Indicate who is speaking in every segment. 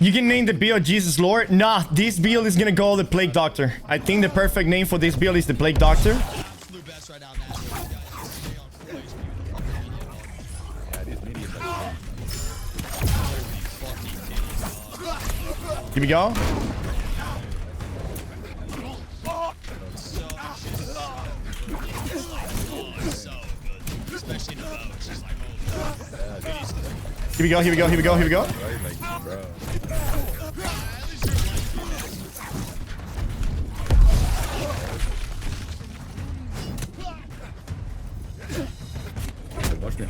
Speaker 1: You can name the build Jesus Lord. Nah, this build is gonna go the Plague Doctor. I think the perfect name for this build is the Plague Doctor.
Speaker 2: Absolute best right now, Nash. Stay on full HP.
Speaker 1: Here we go.
Speaker 2: Especially in a bow, it's just like,
Speaker 1: Here we go, here we go, here we go, here we go.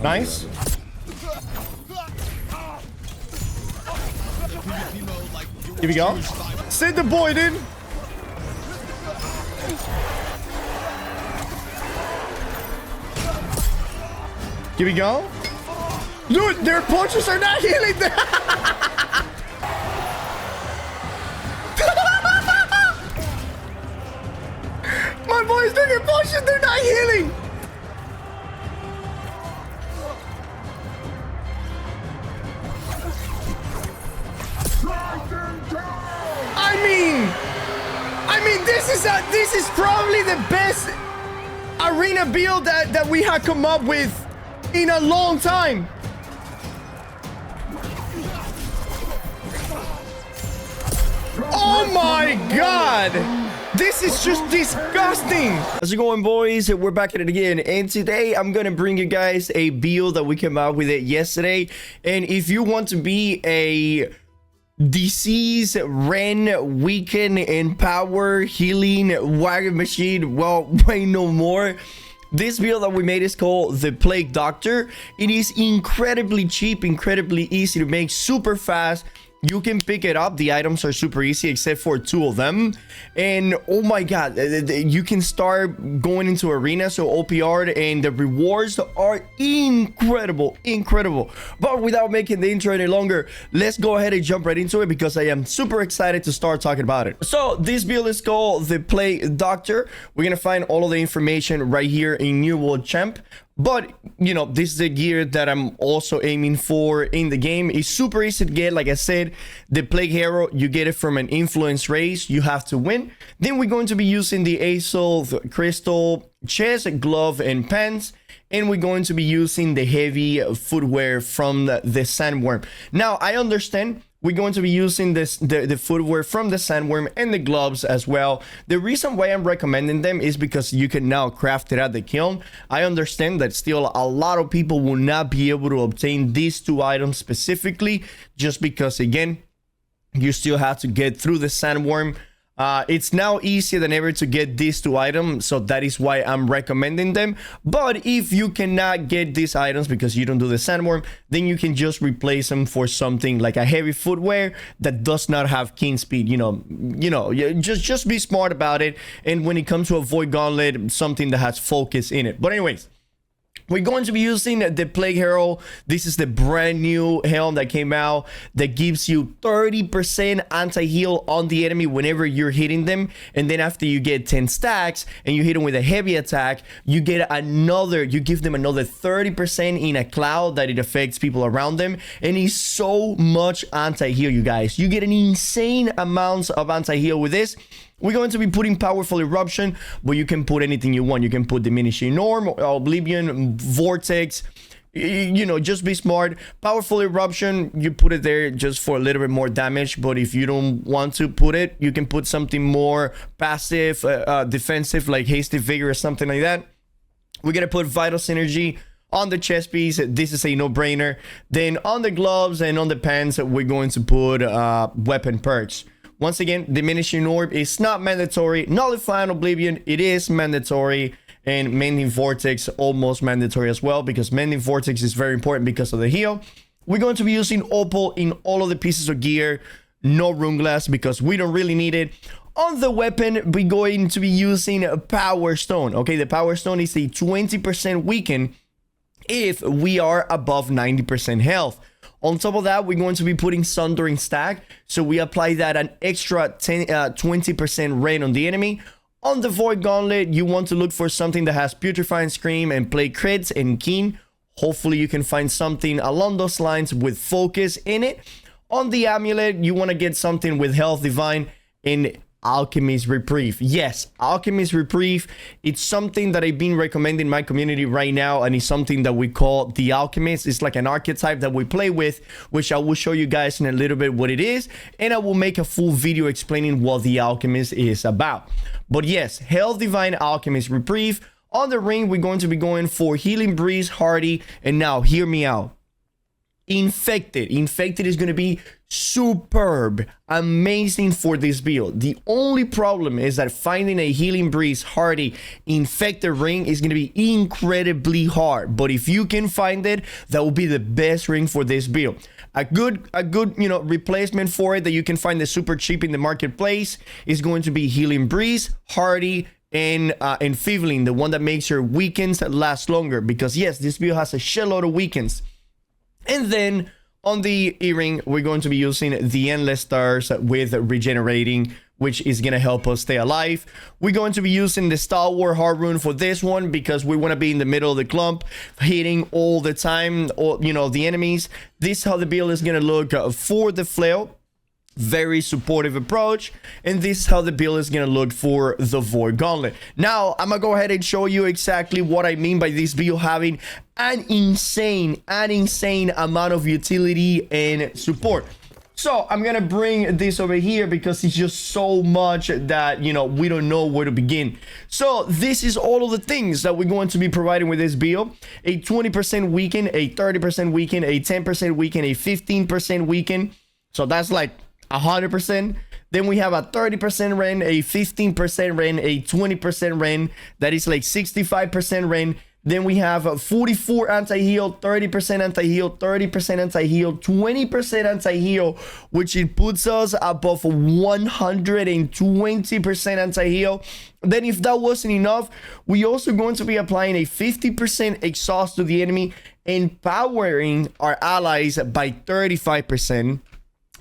Speaker 1: Nice. Here we go. Send the boy in. Here we go. Dude, their punches are not healing them. My boys doing their punches, they're not healing. I mean, this is probably the best arena build that we have come up with in a long time. Oh my god! This is just disgusting! How's it going, boys? We're back at it again, and today I'm gonna bring you guys a build that we came out with it yesterday. And if you want to be a disease, Ren, weaken, empower, healing, wagon machine, well, wait no more. This build that we made is called the Plague Doctor. It is incredibly cheap, incredibly easy to make, super fast. You can pick it up. The items are super easy except for 2 of them. And oh my god, you can start going into arena, so OPR, and the rewards are incredible. But without making the intro any longer, let's go ahead and jump right into it because I am super excited to start talking about it. So this build is called the Plague Doctor. We're gonna find all of the information right here in New World Champ. But, you know, this is the gear that I'm also aiming for in the game. It's super easy to get. Like I said, the Plague Hero, you get it from an influence race. You have to win. Then we're going to be using the Azul Crystal chest, glove, and pants. And we're going to be using the heavy footwear from the Sandworm. Now, I understand we're going to be using the footwear from the Sandworm and the gloves as well. The reason why I'm recommending them is because you can now craft it at the kiln. I understand that still a lot of people will not be able to obtain these 2 items specifically, just because, again, you still have to get through the Sandworm. It's now easier than ever to get these 2 items, so that is why I'm recommending them. But if you cannot get these items because you don't do the Sandworm, then you can just replace them for something like a heavy footwear that does not have king speed. You know, just be smart about it. And when it comes to a Void Gauntlet, something that has focus in it. But anyways, we're going to be using the Plague Hero. This is the brand new helm that came out that gives you 30% anti-heal on the enemy whenever you're hitting them. And then after you get 10 stacks and you hit them with a heavy attack, you give them another 30% in a cloud that it affects people around them. And it's so much anti-heal, you guys. You get an insane amount of anti-heal with this. We're going to be putting Powerful Eruption, but you can put anything you want. You can put Diminishing Norm, Oblivion, Vortex. You know, just be smart. Powerful Eruption, you put it there just for a little bit more damage. But if you don't want to put it, you can put something more passive, defensive, like Hasty Vigor or something like that. We're going to put Vital Synergy on the chest piece. This is a no-brainer. Then on the gloves and on the pants, we're going to put Weapon Perks. Once again, Diminishing Orb is not mandatory. Nullifying Oblivion, it is mandatory. And Mending Vortex, almost mandatory as well, because Mending Vortex is very important because of the heal. We're going to be using Opal in all of the pieces of gear. No Rune Glass because we don't really need it. On the weapon, we're going to be using Power Stone. Okay, the Power Stone is a 20% weaken if we are above 90% health. On top of that, we're going to be putting Sundering Stack. So we apply that an extra 20% rain on the enemy. On the Void Gauntlet, you want to look for something that has Putrefying Scream and play crits and keen. Hopefully you can find something along those lines with focus in it. On the amulet, you want to get something with health divine and Alchemist Reprieve. Yes, Alchemist Reprieve. It's something that I've been recommending in my community right now, and it's something that we call the Alchemist. It's like an archetype that we play with, which I will show you guys in a little bit what it is, and I will make a full video explaining what the Alchemist is about. But yes, Health Divine, Alchemist Reprieve. On the ring, we're going to be going for Healing Breeze, Hardy, and now hear me out. Infected is going to be superb, amazing for this build. The only problem is that finding a Healing Breeze, Hardy, Infected ring is going to be incredibly hard, but if you can find it, that will be the best ring for this build. A good replacement for it that you can find the super cheap in the marketplace is going to be Healing Breeze, Hardy, and Fiveling, the one that makes your weekends last longer, because yes, this build has a shitload of weekends. And then on the earring, we're going to be using the Endless Stars with Regenerating, which is going to help us stay alive. We're going to be using the Stalwart Heart Rune for this one because we want to be in the middle of the clump, hitting all the time, the enemies. This is how the build is going to look for the flail. Very supportive approach, and this is how the build is gonna look for the Void Gauntlet. Now I'm gonna go ahead and show you exactly what I mean by this build having an insane amount of utility and support. So I'm gonna bring this over here because it's just so much that we don't know where to begin. So this is all of the things that we're going to be providing with this build: a 20% weaken, a 30% weaken, a 10% weaken, a 15% weaken. So that's like 100%. Then we have a 30% rend, a 15% rend, a 20% rend, that is like 65% rend. Then we have 44 anti-heal, 30% anti-heal, 30% anti-heal, 20% anti-heal, which it puts us above 120% anti-heal. Then if that wasn't enough, we also going to be applying a 50% exhaust to the enemy, empowering our allies by 35%.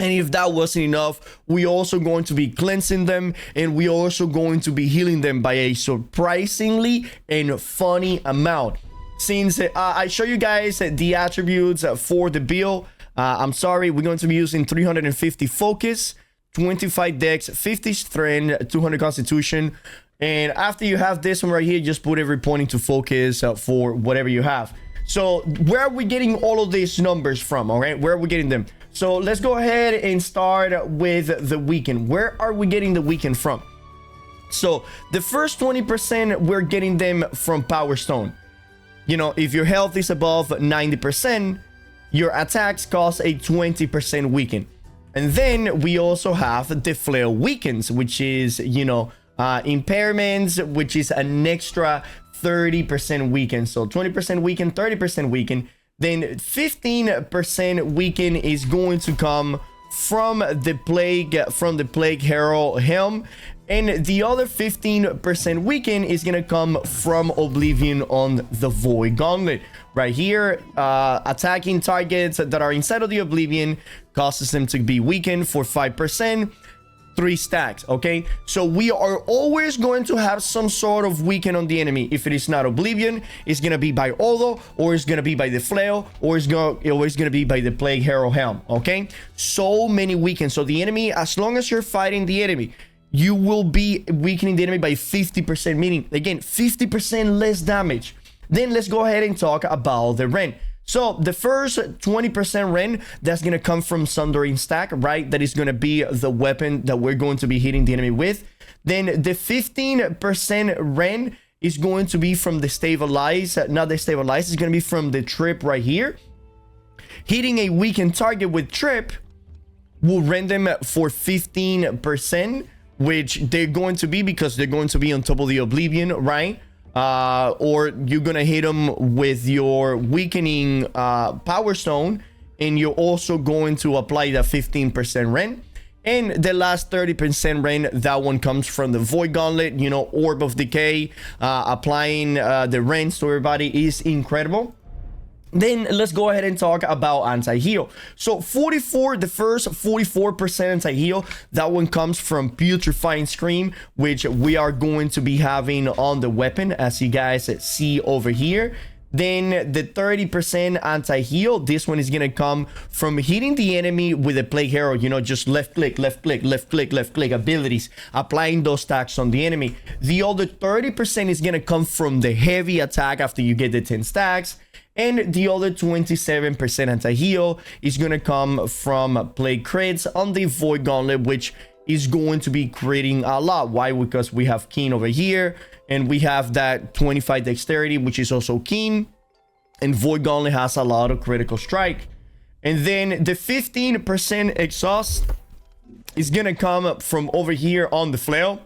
Speaker 1: And if that wasn't enough, we also going to be cleansing them, and we also going to be healing them by a surprisingly and funny amount. Since I show you guys the attributes for the build, I'm sorry, we're going to be using 350 focus, 25 dex, 50 strength, 200 constitution. And after you have this one right here, just put every point into focus for whatever you have. So where are we getting all of these numbers from? All right, where are we getting them? So let's go ahead and start with the weekend. Where are we getting the weekend from? So the first 20%, we're getting them from Power Stone. If your health is above 90%, your attacks cost a 20% weaken. And then we also have the Flail Weakens, which is, impairments, which is an extra 30% weaken. So 20% weaken, 30% weaken. Then 15% weaken is going to come from the Plague Herald Helm, and the other 15% weaken is gonna come from Oblivion on the Void Gauntlet. Right here, attacking targets that are inside of the Oblivion causes them to be weakened for 5%. 3 stacks. Okay, so we are always going to have some sort of weaken on the enemy. If it is not Oblivion, it's gonna be by Odo, or it's gonna be by the Flail, or it's gonna be by the Plague Herald Helm. Okay, so many weakens. So the enemy, as long as you're fighting the enemy, you will be weakening the enemy by 50%, meaning again 50% less damage. Then let's go ahead and talk about the rend. So the first 20% rend, that's going to come from Sundering Stack, right? That is going to be the weapon that we're going to be hitting the enemy with. Then the 15% rend is going to be from the Stabilize. Not the Stabilize, it's going to be from the Trip right here. Hitting a weakened target with Trip will rend them for 15%, which they're going to be because they're going to be on top of the Oblivion, right? Or you're gonna hit them with your weakening Power Stone, and you're also going to apply that 15% rend. And the last 30% rend, that one comes from the Void Gauntlet. Orb of Decay, applying the rends to everybody is incredible. Then let's go ahead and talk about anti-heal. So the first 44% anti-heal, that one comes from Putrefying Scream, which we are going to be having on the weapon, as you guys see over here. Then the 30% anti-heal, this one is gonna come from hitting the enemy with a plague arrow, you know, just left click, left click, left click, left click abilities, applying those stacks on the enemy. The other 30% is gonna come from the heavy attack after you get the 10 stacks. And the other 27% anti-heal is gonna come from plague crits on the Void Gauntlet, which is going to be creating a lot. Why? Because we have Keen over here, and we have that 25 dexterity, which is also Keen, and Void Gauntlet has a lot of critical strike. And then the 15% exhaust is gonna come from over here on the flail.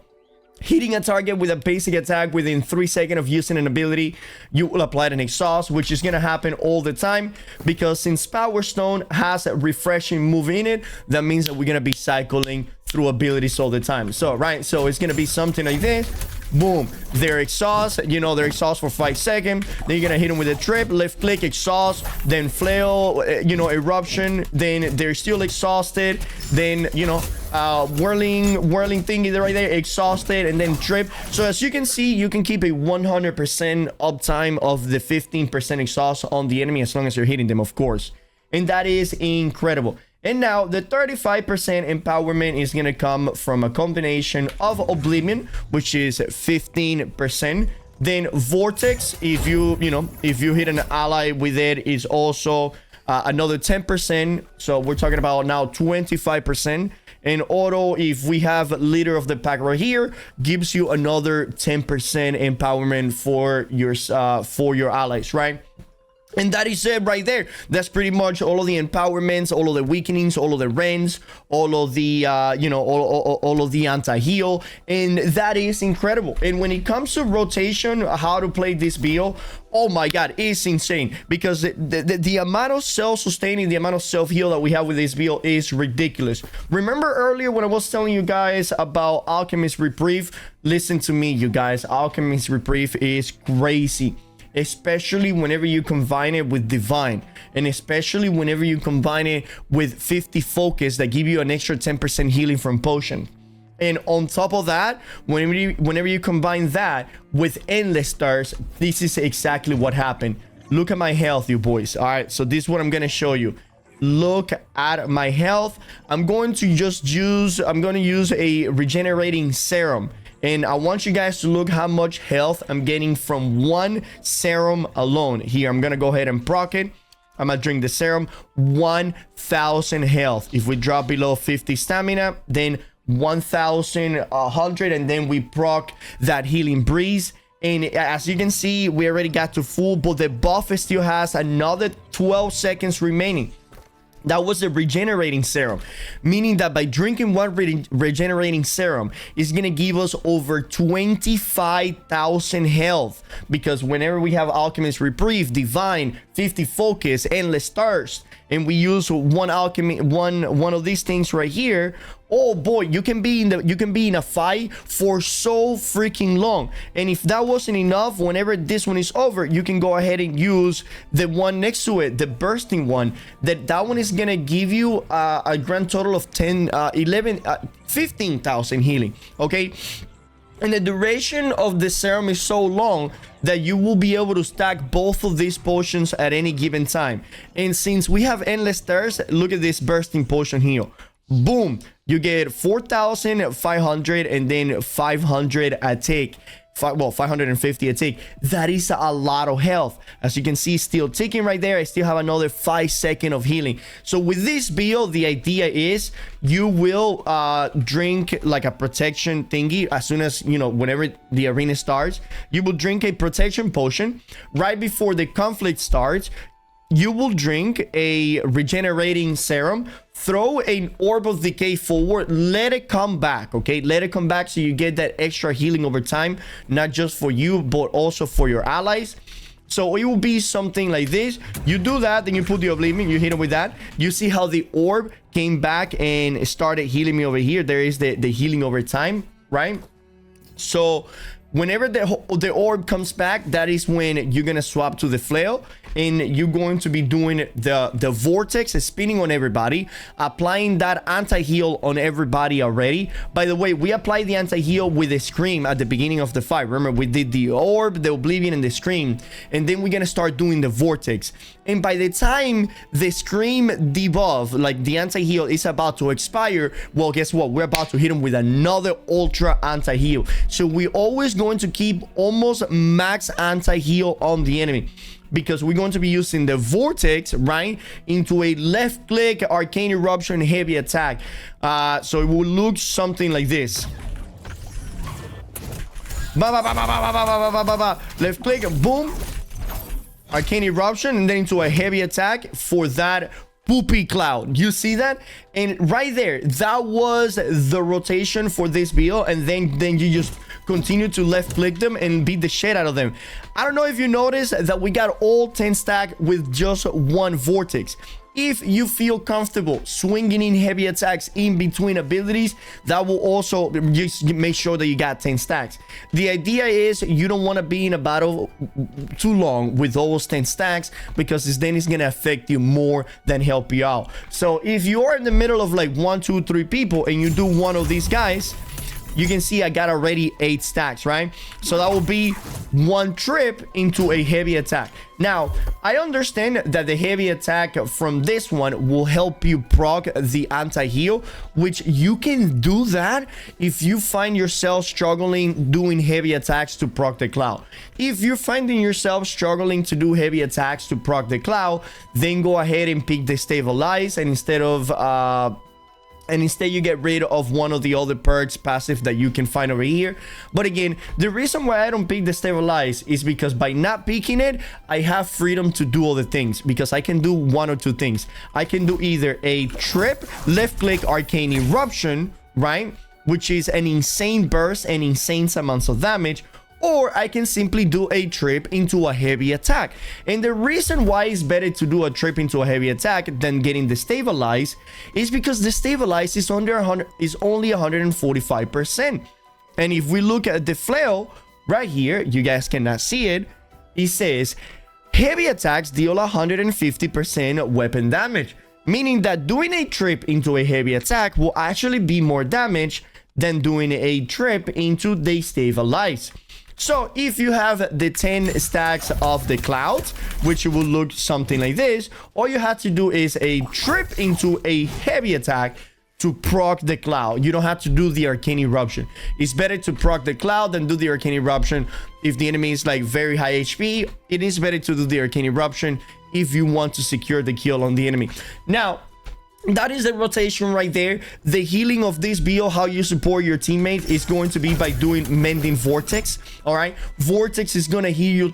Speaker 1: Hitting a target with a basic attack within 3 seconds of using an ability, you will apply an exhaust, which is going to happen all the time because since Power Stone has a refreshing move in it, that means that we're going to be cycling through abilities all the time. So, right, so it's going to be something like this. Boom, their exhaust, you know, their exhaust for 5 seconds. Then you're gonna hit them with a trip, left click, exhaust, then flail, you know, eruption. Then they're still exhausted. Then, you know, whirling thingy right there, exhausted, and then trip. So as you can see, you can keep a 100% uptime of the 15% exhaust on the enemy as long as you're hitting them, of course. And that is incredible. And now the 35% empowerment is going to come from a combination of Oblivion, which is 15%. Then Vortex, if you hit an ally with it, is also another 10%. So we're talking about now 25%. And Auto, if we have Leader of the Pack right here, gives you another 10% empowerment for your allies, right? And that is it right there. That's pretty much all of the empowerments, all of the weakenings, all of the rends, all of the all of the anti-heal, and that is incredible. And when it comes to rotation, how to play this build, oh my god, it's insane because the amount of self-sustaining, the amount of self-heal that we have with this build is ridiculous. Remember earlier when I was telling you guys about Alchemist Reprieve? Listen to me, you guys. Alchemist Reprieve is crazy, especially whenever you combine it with Divine, and especially whenever you combine it with 50 focus that give you an extra 10% healing from potion. And on top of that, whenever you combine that with Endless Stars, this is exactly what happened. Look at my health, you boys. All right, so this is what I'm gonna show you. Look at my health. I'm going to use a regenerating serum. And I want you guys to look how much health I'm getting from one serum alone. Here, I'm going to go ahead and proc it. I'm going to drink the serum. 1,000 health. If we drop below 50 stamina, then 1,100. And then we proc that healing breeze. And as you can see, we already got to full, but the buff still has another 12 seconds remaining. That was the regenerating serum, meaning that by drinking one regenerating serum, it's gonna give us over 25,000 health, because whenever we have Alchemist Reprieve, Divine, 50 focus, Endless Stars, and we use one of these things right here, oh boy, you can be in a fight for so freaking long. And if that wasn't enough, whenever this one is over, you can go ahead and use the one next to it, the bursting one. That one is gonna give you a grand total of 15,000 healing. Okay. And the duration of the serum is so long that you will be able to stack both of these potions at any given time. And since we have Endless Stars, look at this bursting potion here. Boom, you get 4,500 and then 500 a tick. 550 a tick. That is a lot of health. As you can see, still ticking right there. I still have another 5 seconds of healing. So with this build, the idea is you will drink like a protection thingy as soon as, you know, whenever the arena starts. You will drink a protection potion right before the conflict starts. You will drink a regenerating serum, throw an orb of decay forward, let it come back, okay? Let it come back so you get that extra healing over time, not just for you, but also for your allies. So it will be something like this. You do that, then you put the Oblivion, you hit it with that. You see how the orb came back and started healing me over here. There is the healing over time, right? So whenever the orb comes back, that is when you're gonna swap to the flail. and you're going to be doing the vortex, spinning on everybody, applying that anti-heal on everybody already. By the way, we applied the anti-heal with a scream at the beginning of the fight. Remember, we did the orb, the oblivion, and the scream, and then we're gonna start doing the vortex. And by the time the scream debuff, like the anti-heal, is about to expire, well, guess what? We're about to hit him with another ultra anti-heal. So we're always going to keep almost max anti-heal on the enemy, because we're going to be using the vortex, right, into a left click arcane eruption heavy attack. So it will look something like this. Left click, boom, arcane eruption, and then into a heavy attack for that poopy cloud. You see that? And right there, that was the rotation for this build. And then you just continue to left click them and beat the shit out of them. I don't know if you noticed that we got all 10 stack with just one vortex. If you feel comfortable swinging in heavy attacks in between abilities, that will also just make sure that you got 10 stacks. The idea is you don't want to be in a battle too long with those 10 stacks, because then it's going to affect you more than help you out. So if you are in the middle of like 1, 2, 3 people and you do one of these guys, you can see I got already 8 stacks, right? So that will be one trip into a heavy attack. Now, I understand that the heavy attack from this one will help you proc the anti-heal, which you can do that if you find yourself struggling doing heavy attacks to proc the cloud. If you're finding yourself struggling to do heavy attacks to proc the cloud, then go ahead and pick the stabilize, and instead you get rid of one of the other perks passive that you can find over here. But again, the reason why I don't pick the stabilize is because by not picking it, I have freedom to do other things, because I can do one or two things. I can do either a trip, left click arcane eruption, right, which is an insane burst and insane amounts of damage, or I can simply do a trip into a heavy attack. And the reason why it's better to do a trip into a heavy attack than getting the stabilize is because the stabilize is only 145%. And if we look at the flail right here, you guys cannot see it, it says heavy attacks deal 150% weapon damage, meaning that doing a trip into a heavy attack will actually be more damage than doing a trip into the stabilize. So if you have the 10 stacks of the clouds, which will look something like this, all you have to do is a trip into a heavy attack to proc the cloud. You don't have to do the arcane eruption. It's better to proc the cloud than do the arcane eruption. If the enemy is like very high HP, it is better to do the arcane eruption if you want to secure the kill on the enemy. Now, that is the rotation right there. The healing of this build, how you support your teammate, is going to be by doing mending vortex. All right, vortex is going to heal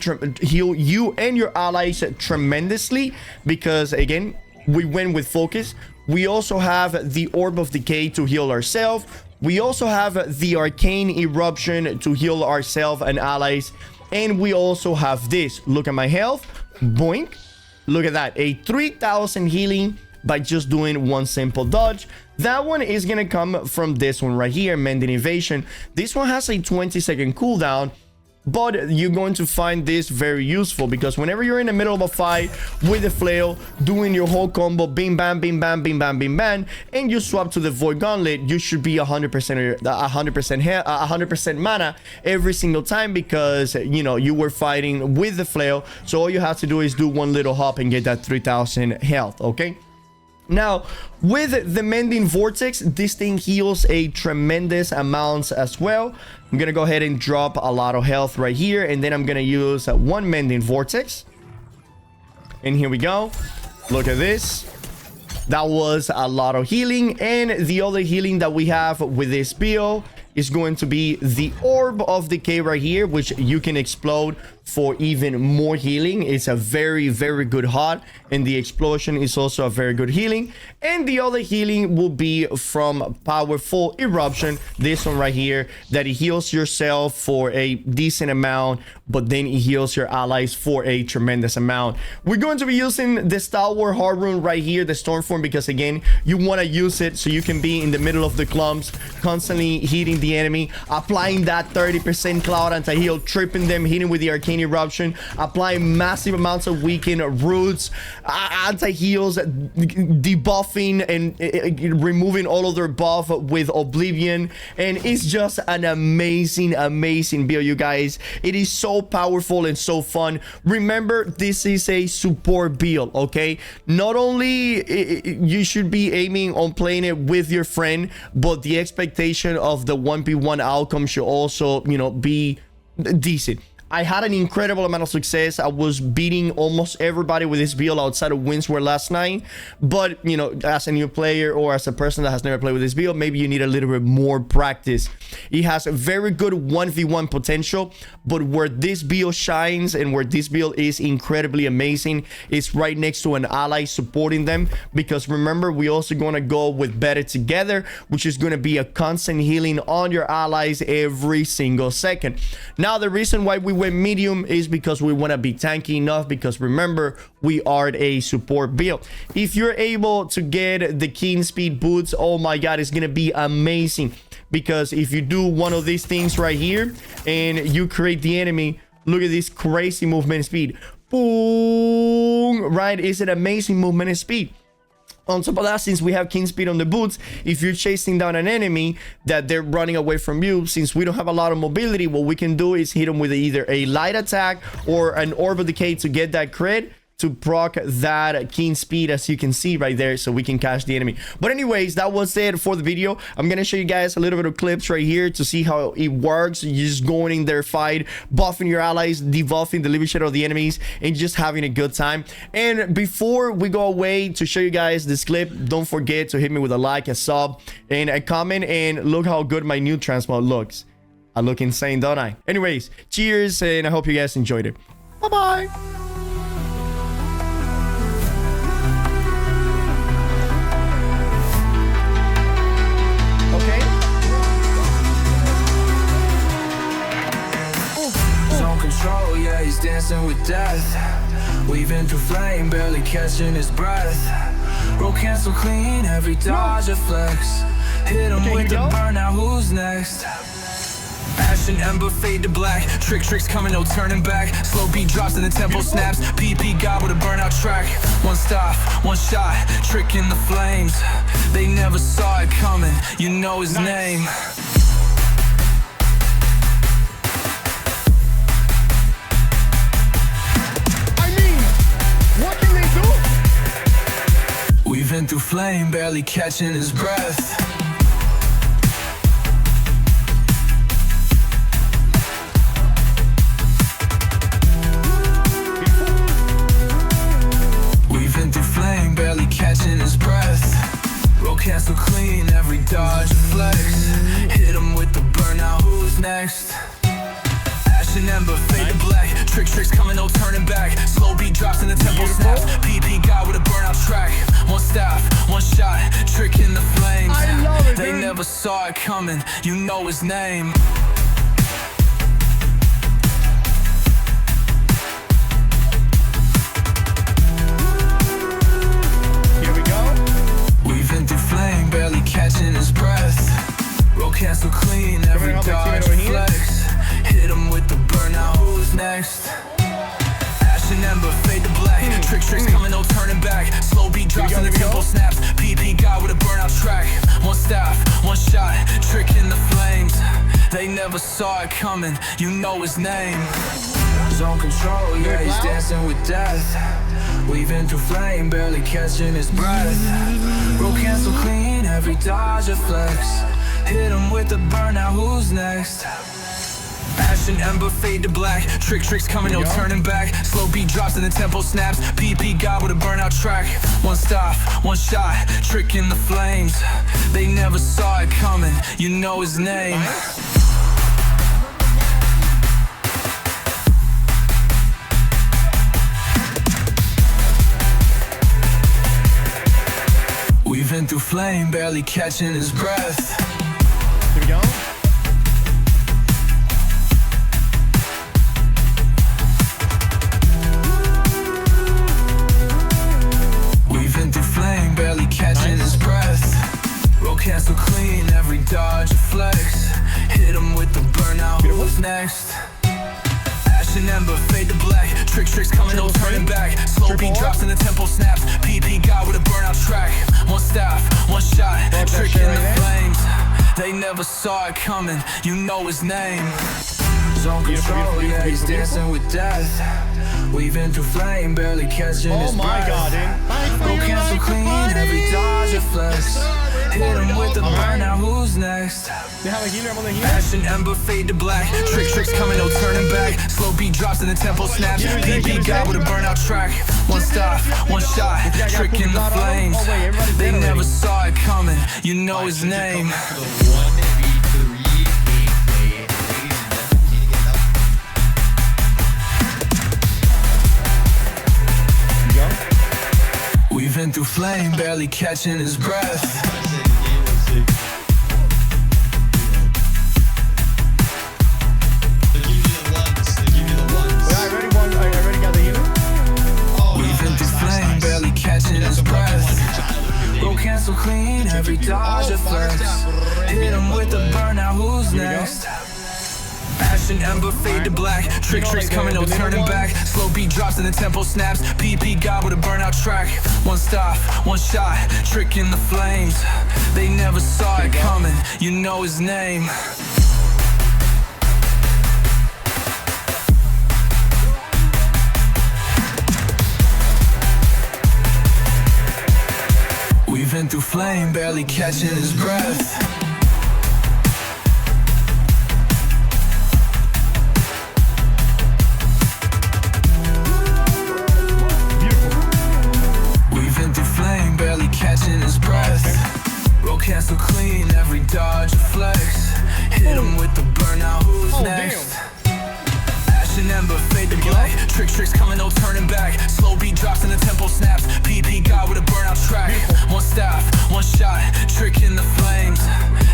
Speaker 1: you and your allies tremendously, because again, we went with focus. We also have the orb of decay to heal ourselves. We also have the arcane eruption to heal ourselves and allies, and we also have this. Look at my health, boink. Look at that, a 3000 healing by just doing one simple dodge. That one is gonna come from this one right here, Mending Evasion. This one has a 20-second cooldown, but you're going to find this very useful, because whenever you're in the middle of a fight with the flail, doing your whole combo, bing bam, bing bam, bing bam, bing bam, and you swap to the void gauntlet, you should be 100% mana every single time, because you know you were fighting with the flail. So all you have to do is do one little hop and get that 3000 health. Okay. Now, with the Mending Vortex, this thing heals a tremendous amount as well. I'm going to go ahead and drop a lot of health right here, and then I'm going to use one Mending Vortex. And here we go. Look at this. That was a lot of healing, and the other healing that we have with this build is going to be the Orb of Decay right here, which you can explode for even more healing. It's a very, very good hot, and the explosion is also a very good healing. And the other healing will be from Powerful Eruption, this one right here, that it heals yourself for a decent amount, but then it heals your allies for a tremendous amount. We're going to be using the Stalwart Hard Rune right here, the Stormform, because again, you want to use it so you can be in the middle of the clumps, constantly hitting the enemy, applying that 30% cloud anti-heal, tripping them, hitting with the arcane Volcano Eruption, applying massive amounts of weaken roots, anti-heals, debuffing, and removing all of their buff with Oblivion. And it's just an amazing build, you guys. It is so powerful and so fun. Remember, this is a support build, okay? Not only you should be aiming on playing it with your friend, but the expectation of the 1v1 outcome should also, you know, be decent. I had an incredible amount of success. I was beating almost everybody with this build outside of Windswear last night. But, you know, as a new player or as a person that has never played with this build, maybe you need a little bit more practice. It has a very good 1v1 potential, but where this build shines and where this build is incredibly amazing is right next to an ally supporting them. Because remember, we also going to go with Better Together, which is going to be a constant healing on your allies every single second. Now, the reason why we went medium is because we want to be tanky enough, because remember, we are a support build. If you're able to get the keen speed boots, oh my god, it's gonna be amazing. Because if you do one of these things right here and you create the enemy, look at this crazy movement speed. Boom, right? It's an amazing movement speed. On top of that, since we have keen speed on the boots, if you're chasing down an enemy that they're running away from you, since we don't have a lot of mobility, what we can do is hit them with either a light attack or an orb of decay to get that crit, to proc that keen speed, as you can see right there, so we can catch the enemy. But anyways, that was it for the video. I'm gonna show you guys a little bit of clips right here to see how it works. You're just going in there, fight, buffing your allies, debuffing the living shadow of the enemies, and just having a good time. And before we go away to show you guys this clip, don't forget to hit me with a like, a sub, and a comment. And look how good my new transmode looks. I look insane, don't I? Anyways, cheers, and I hope you guys enjoyed it. Bye bye.
Speaker 3: Control, yeah, he's dancing with death. Weaving through flame, barely catching his breath. Roll cancel clean, every dodge a flex. Hit him with the burnout, who's next? Ash and ember fade to black. Tricks coming, no turning back. Slow beat drops and the tempo snaps. PP God with a burnout track. One stop, one shot, trick in the flames. They never saw it coming, you know his name. Weaving through flame, barely catching his breath. Weaving through flame, barely catching his breath. Roll cancel clean, every dodge and flex. Hit him with the burnout, who's next? Ash and ember fade to black. Tricks coming, no turning back. Slow beat drops and the tempo snaps. PP God with a burnout track. One staff, one shot, trick in the flames.
Speaker 1: I love it,
Speaker 3: they
Speaker 1: dude.
Speaker 3: never saw it coming, you know his name.
Speaker 1: Here we go.
Speaker 3: Weaving through flame, barely catching his breath. Roll cancel clean, every
Speaker 1: help my
Speaker 3: dodge
Speaker 1: teammate over here.
Speaker 3: flex. Hit him with the burnout, who's next? Ash and ember fade to black. Tricks coming, no turning back. Slow beat drops and the tempo snaps. PP God with a burnout track. One staff, one shot, trick in the flames. They never saw it coming, you know his name. Zone control, yeah, he's dancing with death. Weaving through flame, barely catching his breath. Roll cancel clean, every dodge a flex. Hit him with the burnout, who's next? Ash and ember fade to black. Tricks coming, no turning back. Slow beat drops and the tempo snaps. PP God with a burnout track. One stop, one shot, trick in the flames. They never saw it coming, you know his name. Weaving through flame, barely catching his breath.
Speaker 1: Here we go.
Speaker 3: Weaving through flame, barely catching his breath. Roll cancel clean, every dodge a flex. Hit him with the burnout, who's next? Ash Ash and Ember fade to black. Tricks coming, no turning back. Slow beat drops and the tempo snaps. PP God with a burnout track. One staff, one shot, trick in the flames. They never saw it coming, you know his name. Zone control, yeah, he's dancing with death. Weaving through flame, barely catching his breath.
Speaker 1: Oh my god, dude.
Speaker 3: Go cancel clean, every dodge a flex. Hit him with the burn, now who's next?
Speaker 1: They have a healer, I'm on the healer.
Speaker 3: Ash and Ember fade to black. Tricks coming, no turning back. Slow beat drops and the tempo snaps. PP God with a burnout track. One stop, one shot, trick in the flames. They never saw it coming, you know his name. Weaving through flame, barely catching his breath. Weaving through flame, barely catching his breath. Go cancel clean, every dodge a flex. Hit him with the burn, now who's next? Ash and Ember fade to black. Tricks coming, no turning back. Slow beat drops and the tempo snaps. PP God with a burnout track. One stop, one shot, trick in the flames. They never saw it coming, you know his name. Weaving through flame, barely catching his breath. Catching his breath. Roll cancel clean, every dodge a flex. Hit him with the burnout, who's next? Ash and Ember fade to black. Tricks coming, no turning back. Slow beat drops and the tempo snaps. PP God with a burnout track. One staff, one shot, trick in the flames.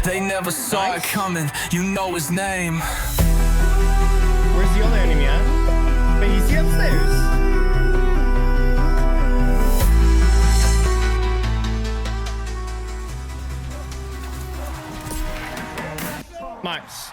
Speaker 3: They never saw it coming, you know his name.
Speaker 1: Where's the other enemy at? But he's upstairs. Max.